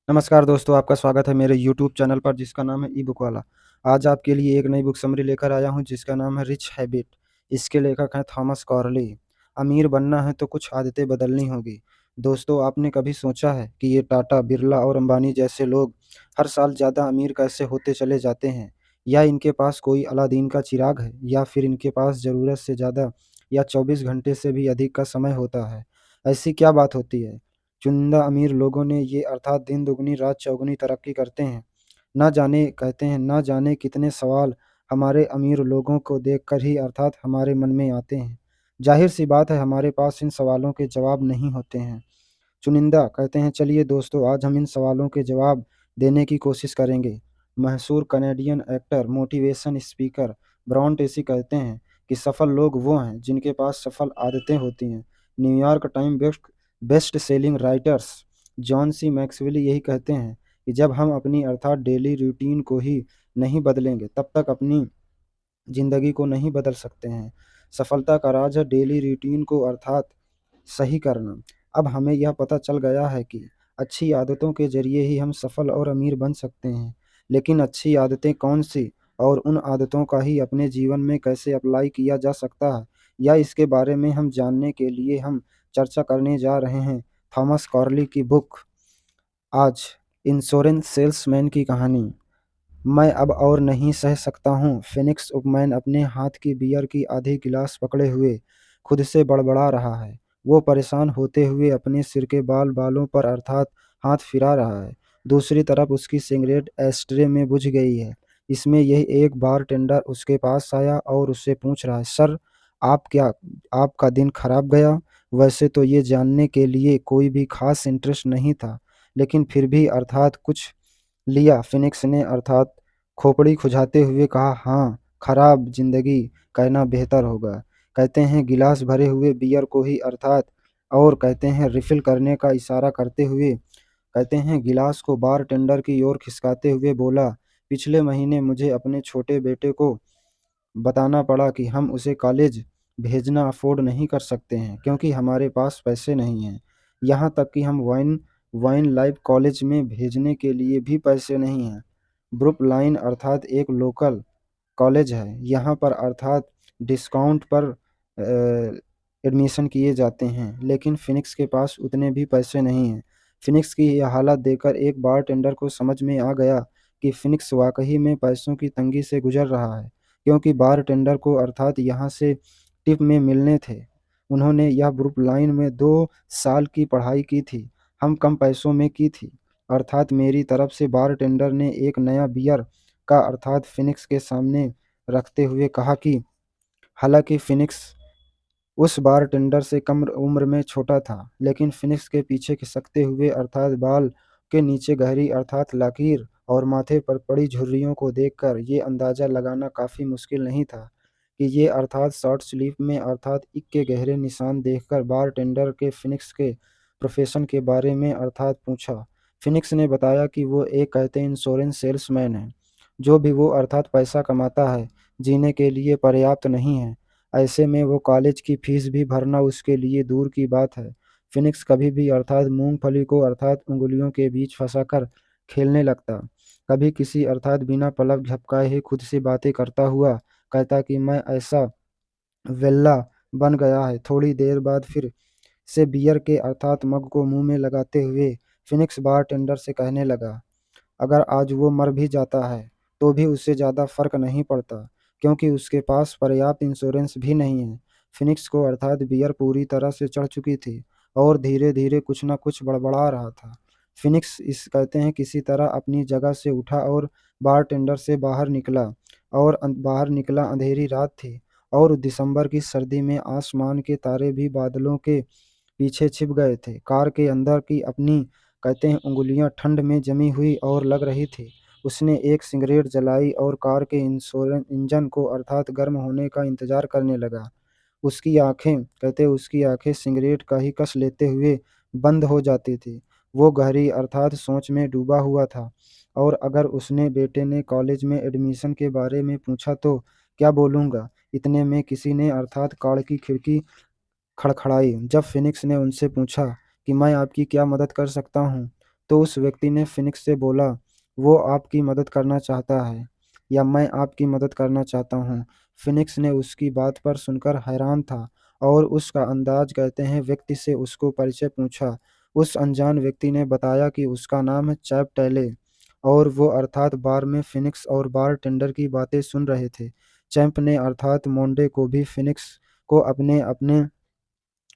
नमस्कार दोस्तों, आपका स्वागत है मेरे यूट्यूब चैनल पर जिसका नाम है ई बुक वाला। आज आपके लिए एक नई बुक समरी लेकर आया हूँ जिसका नाम है रिच हैबिट। इसके लेखक हैं थॉमस कॉर्ली। अमीर बनना है तो कुछ आदतें बदलनी होगी। दोस्तों, आपने कभी सोचा है कि ये टाटा, बिरला और अंबानी जैसे लोग हर साल ज़्यादा अमीर कैसे होते चले जाते हैं? या इनके पास कोई अलादीन का चिराग है, या फिर इनके पास ज़रूरत से ज़्यादा या 24 घंटे से भी अधिक का समय होता है? ऐसी क्या बात होती है चुनिंदा अमीर लोगों ने ये अर्थात दिन दुगनी रात चौगुनी तरक्की करते हैं? ना जाने कहते हैं ना जाने कितने सवाल हमारे अमीर लोगों को देखकर ही अर्थात हमारे मन में आते हैं। जाहिर सी बात है हमारे पास इन सवालों के जवाब नहीं होते हैं। चुनिंदा कहते हैं, चलिए दोस्तों, आज हम इन सवालों के जवाब देने की कोशिश करेंगे। मशहूर Canadian actor, motivation speaker Brian Tracy कहते हैं कि सफल लोग वो हैं जिनके पास सफल आदतें होती हैं। New York time best best selling writers John C Maxwell यही कहते हैं कि जब हम अपनी अर्थात डेली रूटीन को ही नहीं बदलेंगे तब तक अपनी ज़िंदगी को नहीं बदल सकते हैं। सफलता का राज है डेली रूटीन को अर्थात सही करना। अब हमें यह पता चल गया है कि अच्छी आदतों के ज़रिए ही हम सफल और अमीर बन सकते हैं। लेकिन अच्छी आदतें कौन-सी और उन आदतों का ही अपने जीवन में कैसे अप्लाई किया जा सकता है, या इसके बारे में हम जानने के लिए हम चर्चा करने जा रहे हैं थॉमस कॉर्ली की बुक आज इंश्योरेंस सेल्समैन की कहानी। मैं अब और नहीं सह सकता हूँ। फिनिक्स उपमैन अपने हाथ की बियर की आधी गिलास पकड़े हुए खुद से बड़बड़ा रहा है। वो परेशान होते हुए अपने सिर के बालों पर अर्थात हाथ फिरा रहा है। दूसरी तरफ उसकी सिगरेट एस्ट्रे में बुझ गई है। इसमें यही एक बारटेंडर उसके पास आया और उससे पूछ रहा है, सर, आप क्या आपका दिन खराब गया? वैसे तो ये जानने के लिए कोई भी खास इंटरेस्ट नहीं था, लेकिन फिर भी अर्थात कुछ लिया। फिनिक्स ने अर्थात खोपड़ी खुजाते हुए कहा, हाँ, खराब जिंदगी कहना बेहतर होगा। कहते हैं गिलास भरे हुए बियर को ही अर्थात और कहते हैं रिफिल करने का इशारा करते हुए कहते हैं गिलास को बारटेंडर की ओर खिसकाते हुए बोला, पिछले महीने मुझे अपने छोटे बेटे को बताना पड़ा कि हम उसे कॉलेज भेजना अफोर्ड नहीं कर सकते हैं क्योंकि हमारे पास पैसे नहीं हैं। यहाँ तक कि हम वाइन वाइन लाइफ कॉलेज में भेजने के लिए भी पैसे नहीं हैं। ब्रुक लाइन अर्थात एक लोकल कॉलेज है। यहाँ पर अर्थात डिस्काउंट पर एडमिशन किए जाते हैं, लेकिन फिनिक्स के पास उतने भी पैसे नहीं हैं। फिनिक्स की यह हालत देखकर एक बारटेंडर को समझ में आ गया कि फिनिक्स वाकई में पैसों की तंगी से गुजर रहा है, क्योंकि बारटेंडर को अर्थात यहाँ से टिप में मिलने थे। उन्होंने यह ग्रुप लाइन में 2 साल की पढ़ाई की थी। हम कम पैसों में की थी। अर्थात मेरी तरफ से बारटेंडर ने एक नया बियर का अर्थात फिनिक्स के सामने रखते हुए कहा कि हालांकि फिनिक्स उस बारटेंडर से कम उम्र में छोटा था, लेकिन फिनिक्स के पीछे खिसकते हुए अर्थात बाल के नीचे गहरी अर्थात लकीर और माथे पर पड़ी झुर्रियों को देखकर ये अंदाजा लगाना काफ़ी मुश्किल नहीं था कि ये अर्थात शॉर्ट स्लीव में अर्थात इक के गहरे निशान देखकर बारटेंडर के फिनिक्स के प्रोफेशन के बारे में अर्थात पूछा। फिनिक्स ने बताया कि वो एक कहते इंश्योरेंस सेल्समैन है। जो भी वो अर्थात पैसा कमाता है, जीने के लिए पर्याप्त नहीं है। ऐसे में वो कॉलेज की फीस भी भरना उसके लिए दूर की बात है। फिनिक्स कभी भी अर्थात मूंगफली को अर्थात उंगलियों के बीच फंसाकर खेलने लगता। कभी किसी अर्थात बिना पलक झपकाए ही खुद से बातें करता हुआ कहता कि मैं ऐसा वेल्ला बन गया है। थोड़ी देर बाद फिर से बियर के अर्थात मग को मुंह में लगाते हुए फिनिक्स बारटेंडर से कहने लगा, अगर आज वो मर भी जाता है तो भी उससे ज़्यादा फर्क नहीं पड़ता, क्योंकि उसके पास पर्याप्त इंश्योरेंस भी नहीं है। फिनिक्स को अर्थात बियर पूरी तरह से चढ़ चुकी थी और धीरे धीरे कुछ ना कुछ बड़बड़ा रहा था। फिनिक्स इस कहते हैं किसी तरह अपनी जगह से उठा और बारटेंडर से बाहर निकला। और बाहर निकला, अंधेरी रात थी और दिसंबर की सर्दी में आसमान के तारे भी बादलों के पीछे छिप गए थे। कार के अंदर की अपनी कहते हैं उंगलियां ठंड में जमी हुई और लग रही थी। उसने एक सिगरेट जलाई और कार के इंजन को अर्थात गर्म होने का इंतजार करने लगा। उसकी आंखें सिगरेट का ही कस लेते हुए बंद हो जाती थी। वो गहरी अर्थात सोच में डूबा हुआ था। और अगर उसने बेटे ने कॉलेज में एडमिशन के बारे में पूछा तो क्या बोलूँगा? इतने में किसी ने अर्थात कार की खिड़की खड़खड़ाई। जब फिनिक्स ने उनसे पूछा कि मैं आपकी क्या मदद कर सकता हूँ, तो उस व्यक्ति ने फिनिक्स से बोला, वो आपकी मदद करना चाहता है या मैं आपकी मदद करना चाहता हूँ। फिनिक्स ने उसकी बात पर सुनकर हैरान था और उसका अंदाज कहते हैं व्यक्ति से उसको परिचय पूछा। उस अनजान व्यक्ति ने बताया कि उसका नाम है चैप टेले और वो अर्थात बार में फिनिक्स और बार टेंडर की बातें सुन रहे थे। चैंप ने अर्थात मोंडे को भी फिनिक्स को अपने अपने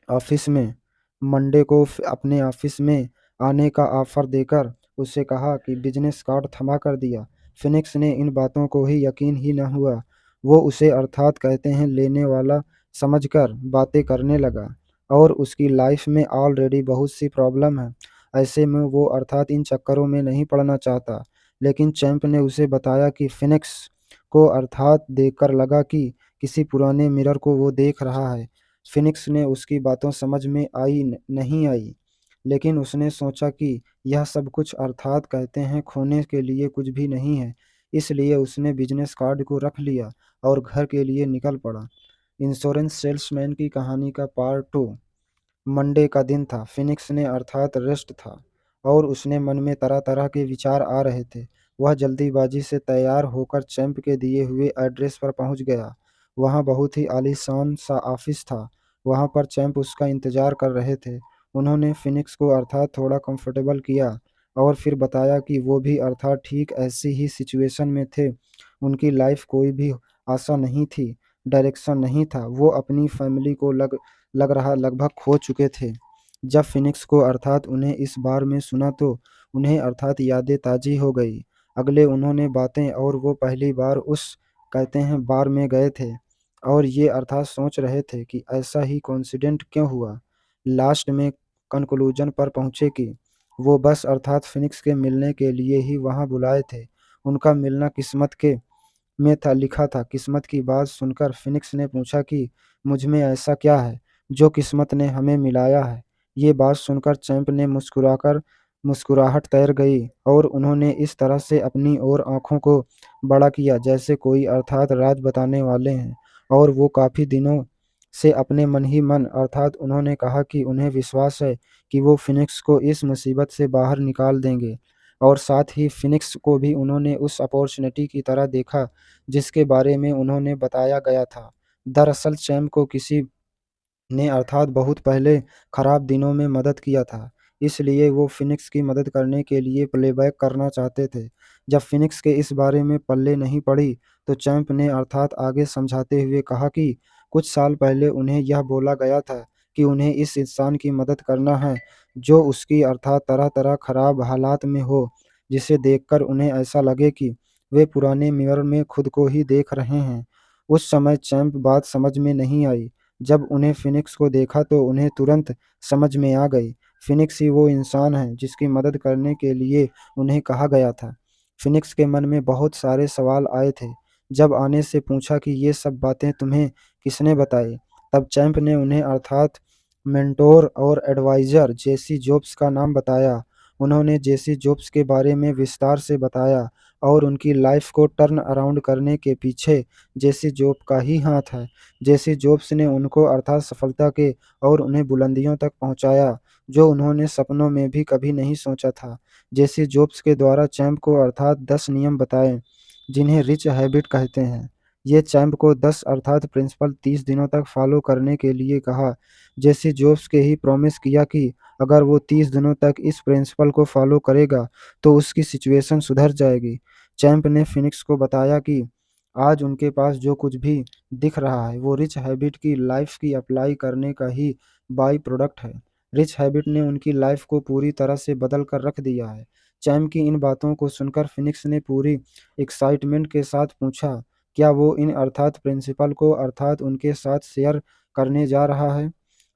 ऑफिस में अपने ऑफिस में आने का ऑफर देकर उसे कहा कि बिजनेस कार्ड थमा कर दिया। फिनिक्स ने इन बातों को ही यकीन ही न हुआ। वो उसे अर्थात कहते हैं लेने वाला समझकर बातें करने लगा और उसकी लाइफ में ऑलरेडी बहुत सी प्रॉब्लम है। ऐसे में वो अर्थात इन चक्करों में नहीं पड़ना चाहता। लेकिन चैंप ने उसे बताया कि फिनिक्स को अर्थात देखकर लगा कि किसी पुराने मिरर को वो देख रहा है। फिनिक्स ने उसकी बातों समझ में नहीं आई, लेकिन उसने सोचा कि यह सब कुछ अर्थात कहते हैं खोने के लिए कुछ भी नहीं है। इसलिए उसने बिजनेस कार्ड को रख लिया और घर के लिए निकल पड़ा। इंश्योरेंस सेल्समैन की कहानी का पार्ट 2। मंडे का दिन था। फिनिक्स ने अर्थात रेस्ट था और उसने मन में तरह तरह के विचार आ रहे थे। वह जल्दीबाजी से तैयार होकर चैंप के दिए हुए एड्रेस पर पहुंच गया। वहां बहुत ही आलीशान सा ऑफिस था। वहां पर चैंप उसका इंतजार कर रहे थे। उन्होंने फिनिक्स को अर्थात थोड़ा कंफर्टेबल किया और फिर बताया कि वो भी अर्थात ठीक ऐसी ही सिचुएशन में थे। उनकी लाइफ कोई भी आशा नहीं थी, डायरेक्शन नहीं था। वो अपनी फैमिली को लग रहा लगभग खो चुके थे। जब फिनिक्स को अर्थात उन्हें इस बार में सुना तो उन्हें अर्थात यादें ताज़ी हो गई। अगले उन्होंने बातें और वो पहली बार उस कहते हैं बार में गए थे और ये अर्थात सोच रहे थे कि ऐसा ही कोइंसिडेंट क्यों हुआ। लास्ट में कंक्लूजन पर पहुंचे कि वो बस अर्थात फिनिक्स के मिलने के लिए ही वहां बुलाए थे। उनका मिलना किस्मत के में था लिखा था। किस्मत की बात सुनकर फिनिक्स ने पूछा कि मुझ में ऐसा क्या है जो किस्मत ने हमें मिलाया है। ये बात सुनकर चैंप ने मुस्कुराहट तैर गई और उन्होंने इस तरह से अपनी ओर आंखों को बड़ा किया जैसे कोई अर्थात राज बताने वाले हैं। और वो काफी दिनों से अपने मन ही मन अर्थात उन्होंने कहा कि उन्हें विश्वास है कि वो फिनिक्स को इस मुसीबत से बाहर निकाल देंगे। और साथ ही फिनिक्स को भी उन्होंने उस अपॉर्चुनिटी की तरह देखा जिसके बारे में उन्होंने बताया गया था। दरअसल चैम को किसी ने अर्थात बहुत पहले खराब दिनों में मदद किया था। इसलिए वो फिनिक्स की मदद करने के लिए प्लेबैक करना चाहते थे। जब फिनिक्स के इस बारे में पल्ले नहीं पड़ी तो चैंप ने अर्थात आगे समझाते हुए कहा कि कुछ साल पहले उन्हें यह बोला गया था कि उन्हें इस इंसान की मदद करना है जो उसकी अर्थात तरह तरह खराब हालात में हो, जिसे देखकर उन्हें ऐसा लगे कि वे पुराने मिरर में खुद को ही देख रहे हैं। उस समय चैंप बात समझ में नहीं आई। जब उन्हें फिनिक्स को देखा तो उन्हें तुरंत समझ में आ गई। फिनिक्स ही वो इंसान है जिसकी मदद करने के लिए उन्हें कहा गया था। फिनिक्स के मन में बहुत सारे सवाल आए थे। जब आने से पूछा कि ये सब बातें तुम्हें किसने बताई, तब चैंप ने उन्हें अर्थात मेंटोर और एडवाइजर जेसी जॉब्स का नाम बताया। उन्होंने जेसी जॉब्स के बारे में विस्तार से बताया और उनकी लाइफ को टर्न अराउंड करने के पीछे जेसी जॉब का ही हाथ है। जेसी जॉब्स ने उनको अर्थात सफलता के और उन्हें बुलंदियों तक पहुंचाया जो उन्होंने सपनों में भी कभी नहीं सोचा था। जेसी जॉब्स के द्वारा चैंप को अर्थात 10 नियम बताए जिन्हें रिच हैबिट कहते हैं। ये चैंप को 10 अर्थात प्रिंसिपल 30 दिनों तक फॉलो करने के लिए कहा। जेसी जॉब्स के ही प्रॉमिस किया कि अगर वो 30 दिनों तक इस प्रिंसिपल को फॉलो करेगा तो उसकी सिचुएशन सुधर जाएगी। चैंप ने फिनिक्स को बताया कि आज उनके पास जो कुछ भी दिख रहा है वो रिच हैबिट की लाइफ की अप्लाई करने का ही बाई प्रोडक्ट है। रिच हैबिट ने उनकी लाइफ को पूरी तरह से बदल कर रख दिया है। चैम की इन बातों को सुनकर फिनिक्स ने पूरी एक्साइटमेंट के साथ पूछा, क्या वो इन अर्थात प्रिंसिपल को अर्थात उनके साथ शेयर करने जा रहा है।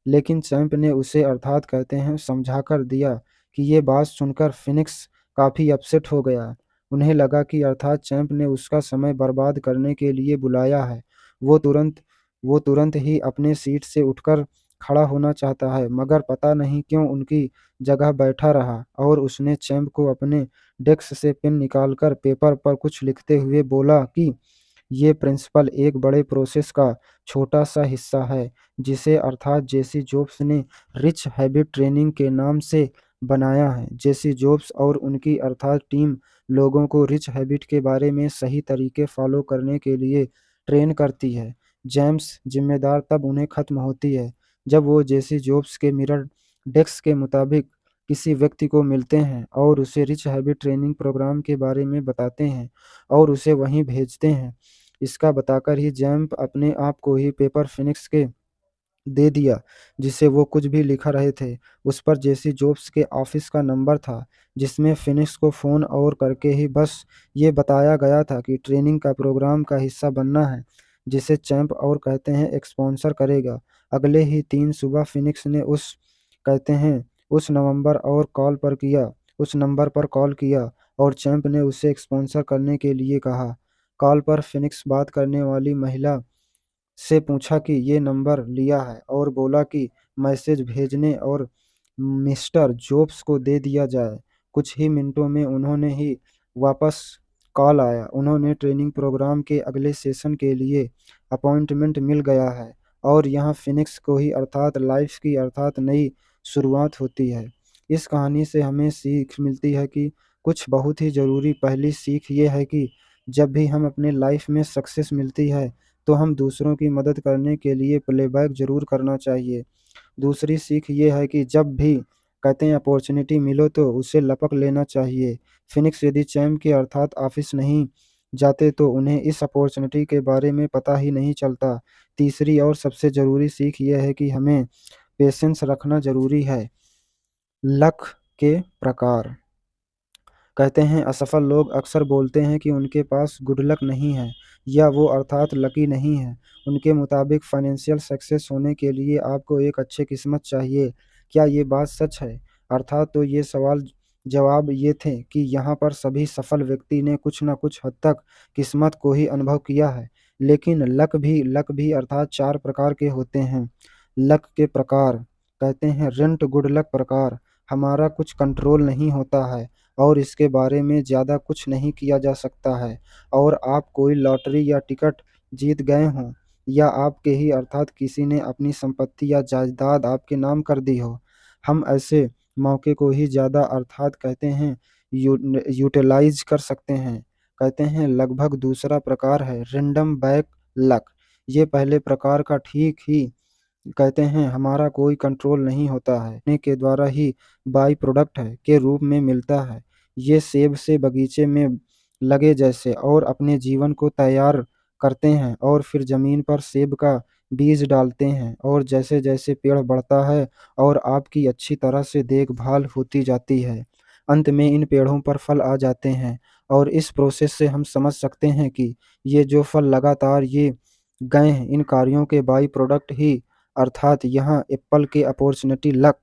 लेकिन चैंप ने उसे अर्थात कहते हैं समझा कर दिया कि ये बात सुनकर फिनिक्स काफ़ी अपसेट हो गया। उन्हें लगा कि अर्थात चैंप ने उसका समय बर्बाद करने के लिए बुलाया है। वो तुरंत वो तुरंत ही अपने सीट से उठकर खड़ा होना चाहता है, मगर पता नहीं क्यों उनकी जगह बैठा रहा और उसने चैंप को अपने डेस्क से पेन निकालकर पेपर पर कुछ लिखते हुए बोला कि ये प्रिंसिपल एक बड़े प्रोसेस का छोटा सा हिस्सा है जिसे अर्थात जेसी जॉब्स ने रिच हैबिट ट्रेनिंग के नाम से बनाया है। जेसी जॉब्स और उनकी अर्थात टीम लोगों को रिच हैबिट के बारे में सही तरीके फॉलो करने के लिए ट्रेन करती है। जेम्स जिम्मेदार तब उन्हें खत्म होती है जब वो जेसी जॉब्स के मिरर डेस्क के मुताबिक किसी व्यक्ति को मिलते हैं और उसे रिच हैबिट ट्रेनिंग प्रोग्राम के बारे में बताते हैं और उसे वहीं भेजते हैं। इसका बताकर ही जैम्प अपने आप को ही पेपर फिनिक्स के दे दिया जिसे वो कुछ भी लिखा रहे थे। उस पर जेसी जॉब्स के ऑफिस का नंबर था जिसमें फिनिक्स को फ़ोन और करके ही बस ये बताया गया था कि ट्रेनिंग का प्रोग्राम का हिस्सा बनना है जिसे चैंप और कहते हैं स्पॉन्सर करेगा। अगले ही 3 सुबह फिनिक्स ने उस कहते हैं उस नवंबर और कॉल पर किया उस नंबर पर कॉल किया और चैंप ने उसे स्पॉन्सर करने के लिए कहा। कॉल पर फिनिक्स बात करने वाली महिला से पूछा कि ये नंबर लिया है और बोला कि मैसेज भेजने और मिस्टर जॉब्स को दे दिया जाए। कुछ ही मिनटों में उन्होंने ही वापस कॉल आया। उन्होंने ट्रेनिंग प्रोग्राम के अगले सेशन के लिए अपॉइंटमेंट मिल गया है और यहाँ फिनिक्स को ही अर्थात लाइफ की अर्थात नई शुरुआत होती है। इस कहानी से हमें सीख मिलती है कि कुछ बहुत ही ज़रूरी पहली सीख ये है कि जब भी हम अपने लाइफ में सक्सेस मिलती है तो हम दूसरों की मदद करने के लिए प्लेबैक ज़रूर करना चाहिए। दूसरी सीख ये है कि जब भी कहते हैं अपॉर्चुनिटी मिलो तो उसे लपक लेना चाहिए। फिनिक्स यदि चैम्प के अर्थात ऑफिस नहीं जाते तो उन्हें इस अपॉर्चुनिटी के बारे में पता ही नहीं चलता। तीसरी और सबसे ज़रूरी सीख ये है कि हमें पेशेंस रखना ज़रूरी है। लक के प्रकार कहते हैं असफल लोग अक्सर बोलते हैं कि उनके पास गुड लक नहीं है या वो अर्थात लकी नहीं है। उनके मुताबिक फाइनेंशियल सक्सेस होने के लिए आपको एक अच्छी किस्मत चाहिए। क्या ये बात सच है? अर्थात तो ये सवाल जवाब ये थे कि यहाँ पर सभी सफल व्यक्ति ने कुछ न कुछ हद तक किस्मत को ही अनुभव किया है। लेकिन लक भी अर्थात 4 प्रकार के होते हैं। लक के प्रकार कहते हैं रेंट गुड लक प्रकार हमारा कुछ कंट्रोल नहीं होता है और इसके बारे में ज़्यादा कुछ नहीं किया जा सकता है और आप कोई लॉटरी या टिकट जीत गए हों या आपके ही अर्थात किसी ने अपनी संपत्ति या जायदाद आपके नाम कर दी हो, हम ऐसे मौके को ही ज़्यादा अर्थात कहते हैं यूटिलाइज कर सकते हैं। कहते हैं लगभग दूसरा प्रकार है रैंडम बैक लक। ये पहले प्रकार का ठीक ही कहते हैं हमारा कोई कंट्रोल नहीं होता है ने के द्वारा ही बाई प्रोडक्ट है के रूप में मिलता है। ये सेब से बगीचे में लगे जैसे और अपने जीवन को तैयार करते हैं और फिर जमीन पर सेब का बीज डालते हैं और जैसे जैसे पेड़ बढ़ता है और आपकी अच्छी तरह से देखभाल होती जाती है अंत में इन पेड़ों पर फल आ जाते हैं। और इस प्रोसेस से हम समझ सकते हैं कि ये जो फल लगातार ये गए हैं इन कार्यों के बाई प्रोडक्ट ही अर्थात यहाँ एप्पल के अपॉर्चुनिटी लक।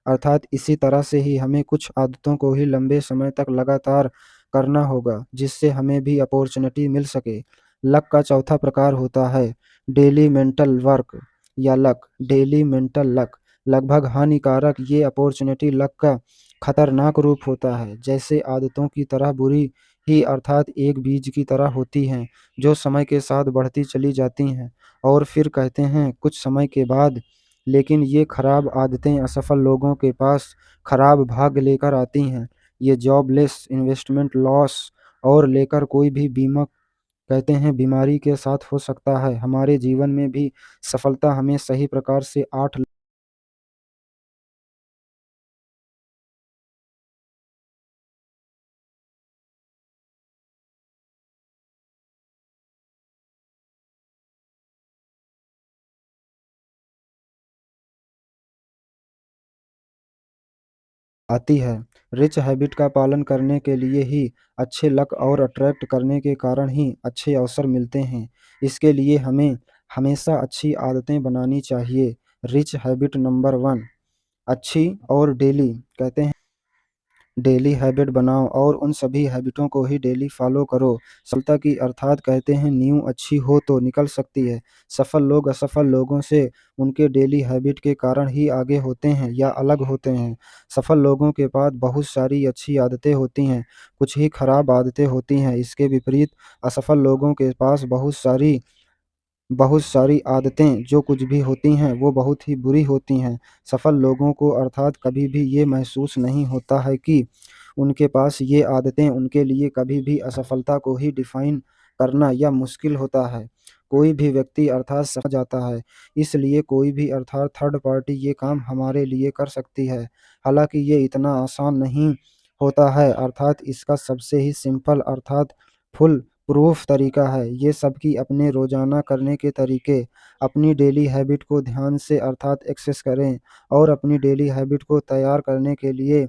अर्थात इसी तरह से ही हमें कुछ आदतों को ही लंबे समय तक लगातार करना होगा जिससे हमें भी अपॉर्चुनिटी मिल सके। लक का चौथा प्रकार होता है डेली मेंटल वर्क या लक। डेली मेंटल लक लगभग हानिकारक ये अपॉर्चुनिटी लक का खतरनाक रूप होता है जैसे आदतों की तरह बुरी ही अर्थात एक बीज की तरह होती हैं जो समय के साथ बढ़ती चली जाती हैं और फिर कहते हैं कुछ समय के बाद लेकिन ये खराब आदतें असफल लोगों के पास खराब भाग्य लेकर आती हैं। ये जॉबलेस इन्वेस्टमेंट लॉस और लेकर कोई भी बीमा कहते हैं बीमारी के साथ हो सकता है। हमारे जीवन में भी सफलता हमें सही प्रकार से 8 आती है। रिच हैबिट का पालन करने के लिए ही अच्छे लक और अट्रैक्ट करने के कारण ही अच्छे अवसर मिलते हैं। इसके लिए हमें हमेशा अच्छी आदतें बनानी चाहिए। रिच हैबिट नंबर 1 अच्छी और डेली कहते हैं डेली हैबिट बनाओ और उन सभी हैबिटों को ही डेली फॉलो करो। सफलता की अर्थात कहते हैं नींव अच्छी हो तो निकल सकती है। सफल लोग असफल लोगों से उनके डेली हैबिट के कारण ही आगे होते हैं या अलग होते हैं। सफल लोगों के पास बहुत सारी अच्छी आदतें होती हैं, कुछ ही खराब आदतें होती हैं। इसके विपरीत असफल लोगों के पास बहुत सारी बहुत सारी आदतें जो कुछ भी होती हैं वो बहुत ही बुरी होती हैं। सफल लोगों को अर्थात कभी भी ये महसूस नहीं होता है कि उनके पास ये आदतें उनके लिए कभी भी असफलता को ही डिफाइन करना या मुश्किल होता है। कोई भी व्यक्ति अर्थात समझ जाता है, इसलिए कोई भी अर्थात थर्ड पार्टी ये काम हमारे लिए कर सकती है। हालाँकि ये इतना आसान नहीं होता है अर्थात इसका सबसे ही सिंपल अर्थात फुल प्रूफ तरीका है। ये सबकी अपने रोज़ाना करने के तरीके, अपनी डेली हैबिट को ध्यान से अर्थात एक्सेस करें और अपनी डेली हैबिट को तैयार करने के लिए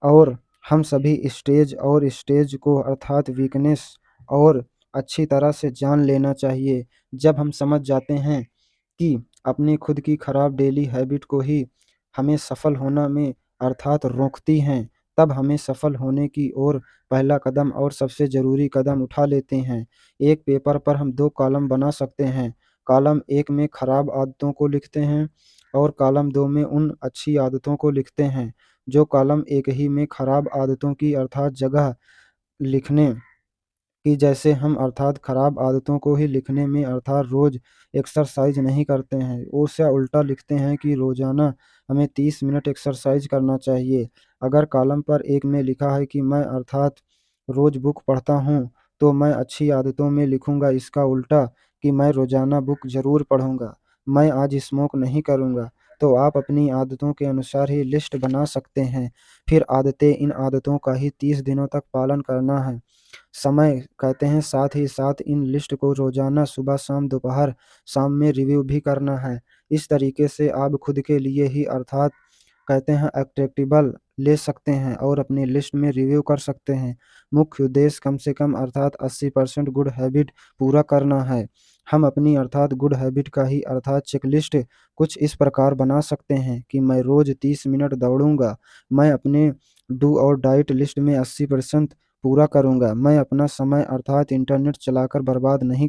और हम सभी स्टेज को अर्थात वीकनेस और अच्छी तरह से जान लेना चाहिए। जब हम समझ जाते हैं कि अपनी खुद की खराब डेली हैबिट को ही हमें सफल होना में अर्थात रोकती हैं, तब हमें सफल होने की ओर पहला कदम और सबसे ज़रूरी कदम उठा लेते हैं। एक पेपर पर हम 2 कॉलम बना सकते हैं। कॉलम 1 में खराब आदतों को लिखते हैं और कॉलम 2 में उन अच्छी आदतों को लिखते हैं। जो कॉलम 1 ही में खराब आदतों की अर्थात जगह लिखने कि जैसे हम अर्थात खराब आदतों को ही लिखने में अर्थात रोज़ एक्सरसाइज नहीं करते हैं, उससे उल्टा लिखते हैं कि रोज़ाना हमें 30 मिनट एक्सरसाइज करना चाहिए। अगर कॉलम पर एक में लिखा है कि मैं अर्थात रोज़ बुक पढ़ता हूँ, तो मैं अच्छी आदतों में लिखूँगा इसका उल्टा कि मैं रोज़ाना बुक ज़रूर पढ़ूँगा, मैं आज स्मोक नहीं करूँगा। तो आप अपनी आदतों के अनुसार ही लिस्ट बना सकते हैं। फिर इन आदतों का ही 30 दिनों तक पालन करना है। समय कहते हैं साथ ही साथ इन लिस्ट को रोज़ाना सुबह, शाम, दोपहर, शाम में रिव्यू भी करना है। इस तरीके से आप खुद के लिए ही अर्थात कहते हैं एक्ट्रैक्टिबल ले सकते हैं और अपनी लिस्ट में रिव्यू कर सकते हैं। मुख्य उद्देश्य कम से कम अर्थात 80% गुड हैबिट पूरा करना है। हम अपनी अर्थात गुड हैबिट का ही अर्थात चेकलिस्ट कुछ इस प्रकार बना सकते हैं कि मैं रोज़ 30 मिनट दौड़ूँगा, मैं अपने डू और डाइट लिस्ट में 80% पूरा करूँगा, मैं अपना समय अर्थात इंटरनेट चलाकर बर्बाद नहीं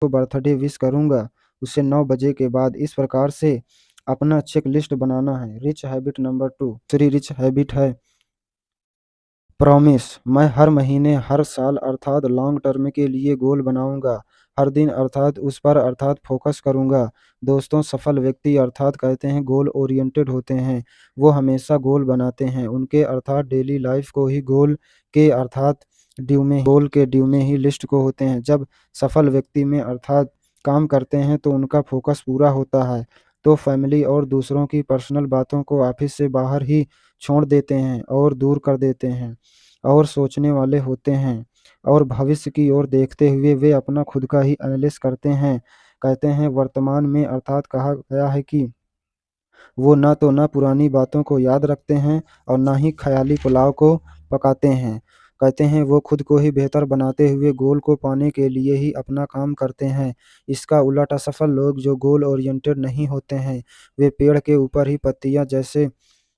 को बर्थडे विश करूँगा, उसे 9 बजे के बाद इस प्रकार से अपना चेकलिस्ट बनाना है। रिच हैबिट नंबर 2 दूसरी रिच हैबिट है प्रॉमिस। मैं हर महीने, हर साल अर्थात लॉन्ग टर्म के लिए गोल बनाऊँगा। हर दिन अर्थात उस पर अर्थात फ़ोकस करूँगा। दोस्तों, सफल व्यक्ति अर्थात कहते हैं गोल ओरिएंटेड होते हैं। वो हमेशा गोल बनाते हैं। उनके अर्थात डेली लाइफ़ को ही गोल के ड्यू में ही लिस्ट को होते हैं। जब सफल व्यक्ति में अर्थात काम करते हैं तो उनका फ़ोकस पूरा होता है। तो फैमिली और दूसरों की पर्सनल बातों को ऑफ़िस से बाहर ही छोड़ देते हैं और दूर कर देते हैं और सोचने वाले होते हैं और भविष्य की ओर देखते हुए वे अपना खुद का ही एनालिसिस करते हैं। कहते हैं वर्तमान में अर्थात कहा गया है कि वो ना पुरानी बातों को याद रखते हैं और ना ही ख़याली पुलाव को पकाते हैं। कहते हैं वो खुद को ही बेहतर बनाते हुए गोल को पाने के लिए ही अपना काम करते हैं। इसका उलट असफल लोग जो गोल ओरिएंटेड नहीं होते हैं, वे पेड़ के ऊपर ही पत्तियाँ जैसे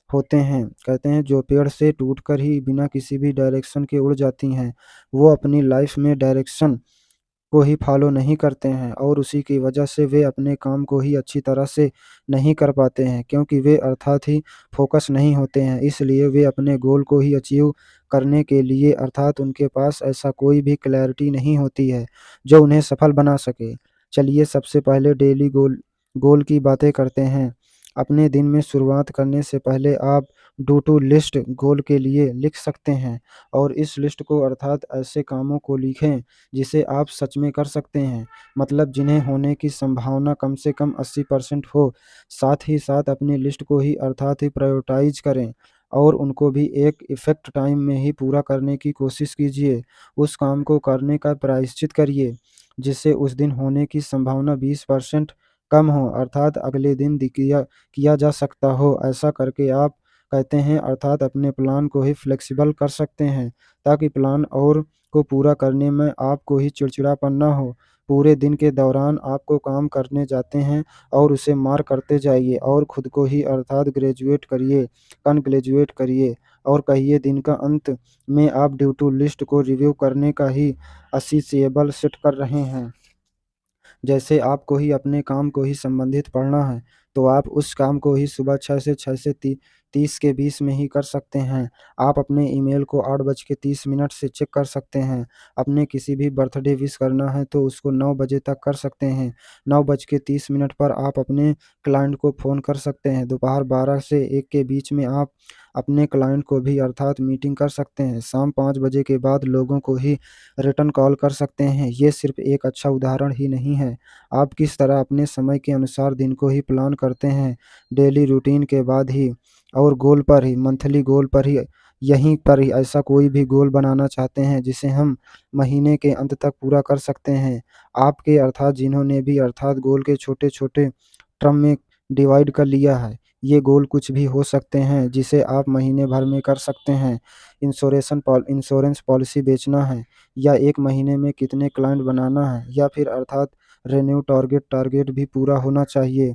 होते हैं। कहते हैं जो पेड़ से टूटकर ही बिना किसी भी डायरेक्शन के उड़ जाती हैं। वो अपनी लाइफ़ में डायरेक्शन को ही फ़ॉलो नहीं करते हैं और उसी की वजह से वे अपने काम को ही अच्छी तरह से नहीं कर पाते हैं क्योंकि वे अर्थात ही फ़ोकस नहीं होते हैं। इसलिए वे अपने गोल को ही अचीव करने के लिए अर्थात उनके पास ऐसा कोई भी क्लैरिटी नहीं होती है, जो उन्हें सफल बना सके। चलिए सबसे पहले डेली गोल की बातें करते हैं। अपने दिन में शुरुआत करने से पहले आप डू टू लिस्ट गोल के लिए लिख सकते हैं और इस लिस्ट को अर्थात ऐसे कामों को लिखें जिसे आप सच में कर सकते हैं, मतलब जिन्हें होने की संभावना कम से कम 80% हो। साथ ही साथ अपनी लिस्ट को ही अर्थात ही प्रायोरिटाइज़ करें और उनको भी एक इफ़ेक्ट टाइम में ही पूरा करने की कोशिश कीजिए। उस काम को करने का प्रायश्चित करिए, जिससे उस दिन होने की संभावना 20% कम हो अर्थात अगले दिन किया जा सकता हो। ऐसा करके आप कहते हैं अर्थात अपने प्लान को ही फ्लेक्सिबल कर सकते हैं, ताकि प्लान और को पूरा करने में आपको ही चिड़चिड़ापन ना हो। पूरे दिन के दौरान आपको काम करने जाते हैं और उसे मार्क करते जाइए और खुद को ही अर्थात कॉन्ग्रेचुएट करिए और कहिए दिन का अंत में आप ड्यू टू लिस्ट को रिव्यू करने का ही असीसेबल सेट कर रहे हैं। जैसे आपको ही अपने काम को ही संबंधित पढ़ना है, तो आप उस काम को ही सुबह 6 से 30 के बीच में ही कर सकते हैं। आप अपने ईमेल को 8:30 से चेक कर सकते हैं। अपने किसी भी बर्थडे विश करना है तो उसको 9 बजे तक कर सकते हैं। 9:30 पर आप अपने क्लाइंट को फ़ोन कर सकते हैं। दोपहर 12 से 1 के बीच में आप अपने क्लाइंट को भी अर्थात मीटिंग कर सकते हैं। शाम 5 बजे के बाद लोगों को ही रिटर्न कॉल कर सकते हैं। ये सिर्फ़ एक अच्छा उदाहरण ही नहीं है। आप किस तरह अपने समय के अनुसार दिन को ही प्लान करते हैं, डेली रूटीन के बाद ही और गोल पर ही, मंथली गोल पर ही, यहीं पर ही ऐसा कोई भी गोल बनाना चाहते हैं जिसे हम महीने के अंत तक पूरा कर सकते हैं। आपके अर्थात जिन्होंने भी अर्थात गोल के छोटे-छोटे टर्म में डिवाइड कर लिया है। ये गोल कुछ भी हो सकते हैं जिसे आप महीने भर में कर सकते हैं। इंश्योरेंस पॉलिसी बेचना है, या 1 महीने में कितने क्लाइंट बनाना है, या फिर अर्थात रेन्यू टारगेट भी पूरा होना चाहिए।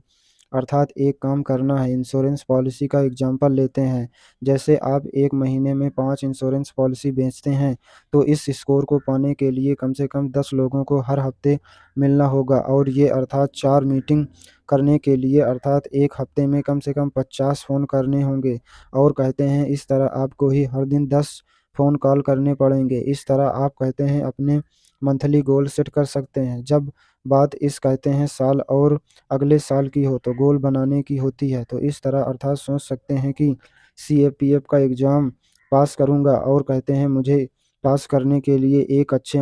अर्थात एक काम करना है, इंश्योरेंस पॉलिसी का एग्जांपल लेते हैं। जैसे आप 1 महीने में 5 इंश्योरेंस पॉलिसी बेचते हैं, तो इस स्कोर को पाने के लिए कम से कम 10 लोगों को हर हफ्ते मिलना होगा, और ये अर्थात 4 मीटिंग करने के लिए अर्थात 1 हफ्ते में कम से कम 50 फ़ोन करने होंगे। और कहते हैं इस तरह आपको ही हर दिन 10 फ़ोन कॉल करने पड़ेंगे। इस तरह आप कहते हैं अपने मंथली गोल सेट कर सकते हैं। जब बात इस कहते हैं साल और अगले साल की हो तो गोल बनाने की होती है, तो इस तरह अर्थात सोच सकते हैं कि सीएपीएफ का एग्ज़ाम पास करूँगा, और कहते हैं मुझे पास करने के लिए एक अच्छे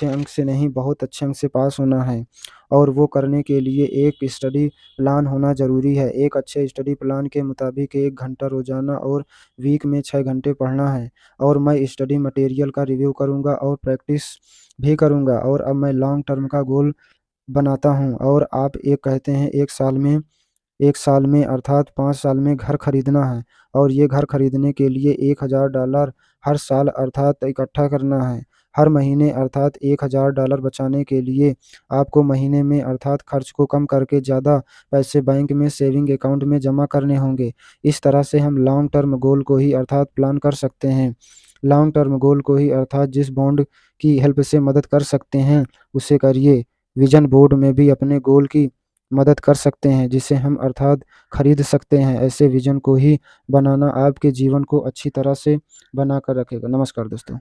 अंक से नहीं, बहुत अच्छे अंक से पास होना है, और वो करने के लिए एक स्टडी प्लान होना ज़रूरी है। एक अच्छे स्टडी प्लान के मुताबिक 1 घंटा रोज़ाना और वीक में 6 घंटे पढ़ना है, और मैं स्टडी मटेरियल का रिव्यू करूँगा और प्रैक्टिस भी करूँगा, और अब मैं लॉन्ग टर्म का गोल बनाता हूँ। और आप एक कहते हैं 1 साल में अर्थात 5 साल में घर खरीदना है, और ये घर खरीदने के लिए $1000 हर साल अर्थात इकट्ठा करना है। हर महीने अर्थात $1000 बचाने के लिए आपको महीने में अर्थात खर्च को कम करके ज़्यादा पैसे बैंक में सेविंग अकाउंट में जमा करने होंगे। इस तरह से हम लॉन्ग टर्म गोल को ही अर्थात प्लान कर सकते हैं। लॉन्ग टर्म गोल को ही अर्थात जिस बॉन्ड की हेल्प से मदद कर सकते हैं, उसे करिए। विज़न बोर्ड में भी अपने गोल की मदद कर सकते हैं, जिसे हम अर्थात खरीद सकते हैं। ऐसे विज़न को ही बनाना आपके जीवन को अच्छी तरह से बनाकर रखेगा। नमस्कार दोस्तों।